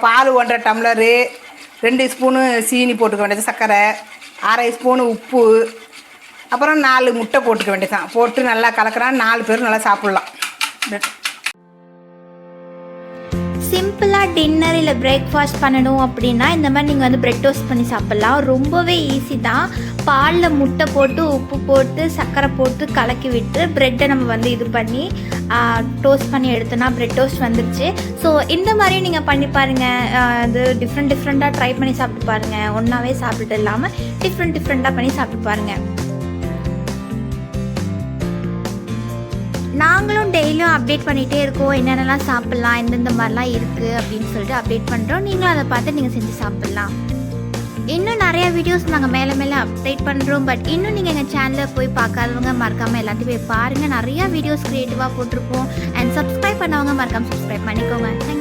பால் 1.5 tumbler, 2 spoon சீனி போட்டுக்க வேண்டியது, சர்க்கரை, 1/2 ஸ்பூனு உப்பு, அப்புறம் 4 முட்டை போட்டுக்க வேண்டியதான். போட்டு நல்லா கலக்கிறான், 4 பேரும் நல்லா சாப்பிட்லாம். சிம்பிளாக டின்னர் இல்லை பிரேக்ஃபாஸ்ட் பண்ணணும் அப்படின்னா இந்த மாதிரி நீங்கள் வந்து பிரெட் டோஸ்ட் பண்ணி சாப்பிட்லாம். ரொம்பவே ஈஸி தான். பாலில் முட்டை போட்டு உப்பு போட்டு சர்க்கரை போட்டு கலக்கி விட்டு ப்ரெட்டை நம்ம வந்து இது பண்ணி டோஸ்ட் பண்ணி எடுத்தோன்னா பிரெட் டோஸ்ட் வந்துருச்சு. ஸோ இந்த மாதிரி நீங்கள் பண்ணி பாருங்கள். அது டிஃப்ரெண்ட்டாக ட்ரை பண்ணி சாப்பிட்டு பாருங்கள். ஒன்றாவே சாப்பிட்டு இல்லாமல் டிஃப்ரெண்ட்டாக பண்ணி சாப்பிட்டு பாருங்கள். நாங்களும் டெய்லியும் அப்டேட் பண்ணிகிட்டே இருக்கோம், என்னென்னலாம் சாப்பிட்லாம், எந்தெந்த மாதிரிலாம் இருக்குது அப்படின்னு சொல்லிட்டு அப்டேட் பண்ணுறோம். நீங்களும் அதை பார்த்து நீங்கள் செஞ்சு சாப்பிட்லாம். இன்னும் நிறையா வீடியோஸ் நாங்கள் மேலே அப்டேட் பண்ணுறோம். பட் இன்னும் நீங்கள் எங்கள் சேனலில் போய் பார்க்காதவங்க மறக்காமல் எல்லாத்தையும் போய் பாருங்கள். நிறையா வீடியோஸ் க்ரியேட்டிவாக போட்டிருப்போம். அண்ட் சப்ஸ்கிரைப் பண்ணவங்க மறக்காமல் சப்ஸ்கிரைப் பண்ணிக்கோங்க. தேங்க்யூ.